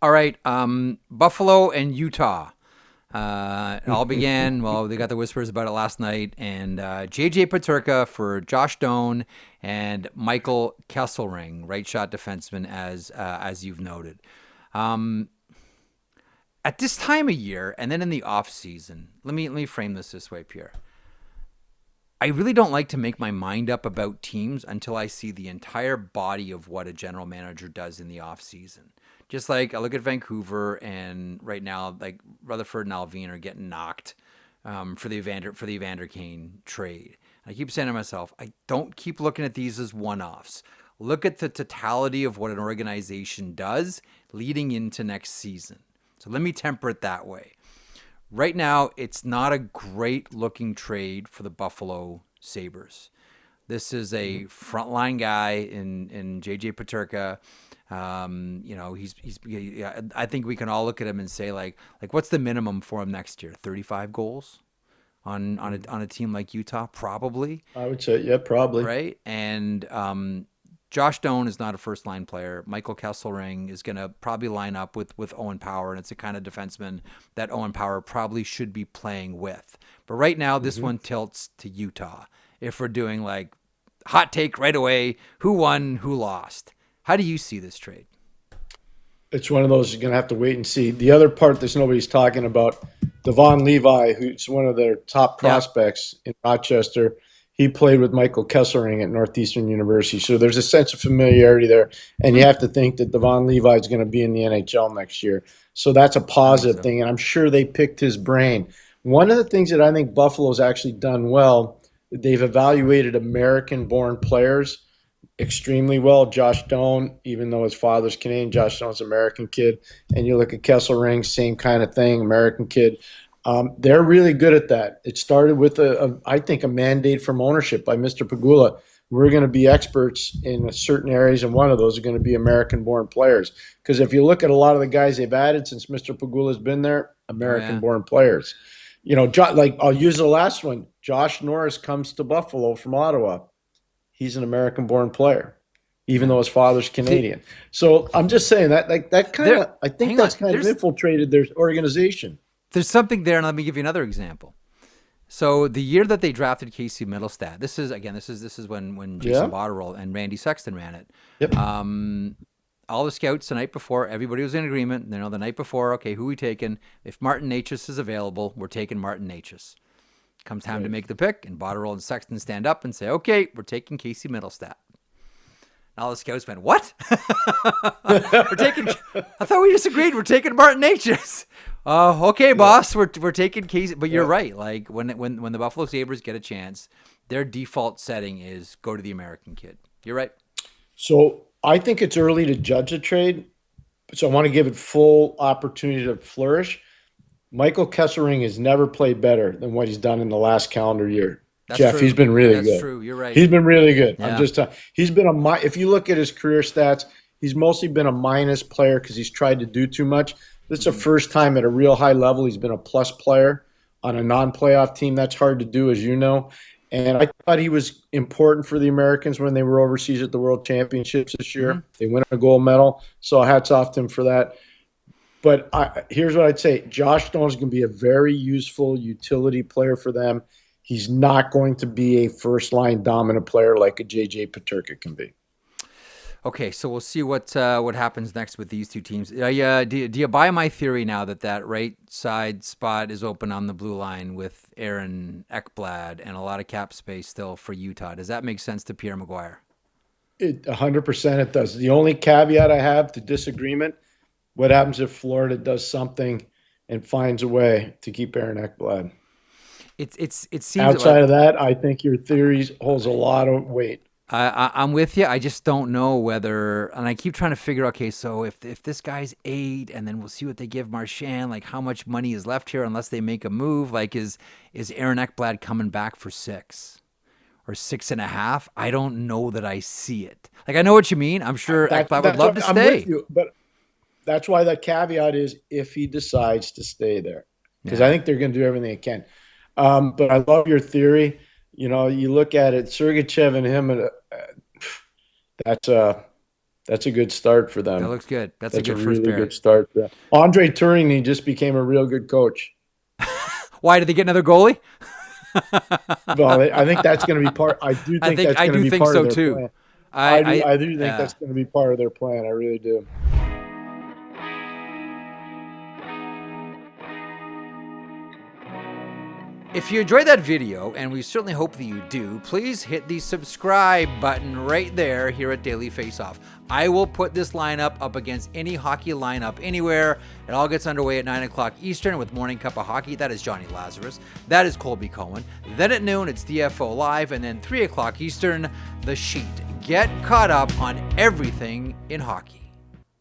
All right, Buffalo and Utah. It all began, well, they got the whispers about it last night, and JJ Peterka for Josh Doan and Michael Kesselring, right shot defenseman, as you've noted. At this time of year, and then in the off season, let me frame this way, Pierre. I really don't like to make my mind up about teams until I see the entire body of what a general manager does in the off season. Just like I look at Vancouver, and right now, like Rutherford and Alvin are getting knocked for the Evander Kane trade. I keep saying to myself, I don't keep looking at these as one-offs. Look at the totality of what an organization does leading into next season. So let me temper it that way. Right now, it's not a great-looking trade for the Buffalo Sabres. This is a frontline guy in JJ Peterka. I think we can all look at him and say like what's the minimum for him next year? 35 goals on a team like Utah, probably. I would say, yeah, probably. Right, and Josh Doan is not a first-line player. Michael Kesselring is going to probably line up with Owen Power, and it's the kind of defenseman that Owen Power probably should be playing with. But right now, this one tilts to Utah. If we're doing like hot take right away, who won, who lost? How do you see this trade? It's one of those you're going to have to wait and see. The other part that nobody's talking about, Devon Levi, who's one of their top prospects in Rochester, he played with Michael Kesselring at Northeastern University. So there's a sense of familiarity there. And you have to think that Devon Levi is going to be in the NHL next year. So that's a positive thing. And I'm sure they picked his brain. One of the things that I think Buffalo's actually done well, they've evaluated American-born players extremely well. Josh Doan, even though his father's Canadian, Josh Doan's an American kid. And you look at Kesselring, same kind of thing, American kid. They're really good at that. It started with, I think, a mandate from ownership by Mr. Pegula. We're going to be experts in certain areas, and one of those are going to be American-born players. Because if you look at a lot of the guys they've added since Mr. Pegula's been there, American-born players. Like I'll use the last one. Josh Norris comes to Buffalo from Ottawa. He's an American-born player, even though his father's Canadian. So I'm just saying that I think that's kind of infiltrated their organization. There's something there, and let me give you another example. So the year that they drafted Casey Middlestad, this is when Jason Botterill and Randy Sexton ran it. Yep. All the scouts the night before, everybody was in agreement. The night before, okay, who we taking? If Martin Necas is available, we're taking Martin Necas. Comes time to make the pick, and Botterill and Sexton stand up and say, okay, we're taking Casey Middlestad. And all the scouts went, what? I thought we just agreed we're taking Martin Necas. Okay, boss, we're taking Casey. But you're right. Like when the Buffalo Sabres get a chance, their default setting is go to the American kid. You're right. So I think it's early to judge a trade. So I want to give it full opportunity to flourish. Michael Kesselring has never played better than what he's done in the last calendar year. That's Jeff, true. he's been really good. That's That's true. You're right. He's been really good. Yeah. I'm just he's been if you look at his career stats, he's mostly been a minus player because he's tried to do too much. This is the first time at a real high level he's been a plus player on a non-playoff team. That's hard to do, as you know. And I thought he was important for the Americans when they were overseas at the World Championships this year. They won a gold medal, so hats off to him for that. But here's what I'd say. Josh Doan is going to be a very useful utility player for them. He's not going to be a first-line dominant player like a JJ Peterka can be. Okay, so we'll see what happens next with these two teams. Do you buy my theory now that right side spot is open on the blue line with Aaron Ekblad and a lot of cap space still for Utah? Does that make sense to Pierre McGuire? 100% it does. The only caveat I have to disagreement, what happens if Florida does something and finds a way to keep Aaron Ekblad? It seems outside of that, I think your theory holds a lot of weight. I'm with you. I just don't know whether, and I keep trying to figure, okay, so if this guy's 8, and then we'll see what they give Marchand, like how much money is left here unless they make a move. Like is Aaron Ekblad coming back for 6 or 6.5? I don't know that I see it. Like I know what you mean. I'm sure Ekblad would love to stay. I'm with you, but that's why the caveat is if he decides to stay there, because I think they're going to do everything they can. But I love your theory. You look at it, Sergachev and him, That's a good start for them. That looks good. That's a That's good a first really pair. good start. Yeah. Andre Turing just became a real good coach. Why did they get another goalie? Well, I think that's going to be part. I do think that's going to be part of their too. plan. I do think that's going to be part of their plan. I really do. If you enjoyed that video, and we certainly hope that you do, please hit the subscribe button right there here at Daily Faceoff. I will put this lineup up against any hockey lineup anywhere. It all gets underway at 9 o'clock Eastern with Morning Cup of Hockey. That is Johnny Lazarus. That is Colby Cohen. Then at noon, it's DFO Live. And then 3 o'clock Eastern, The Sheet. Get caught up on everything in hockey.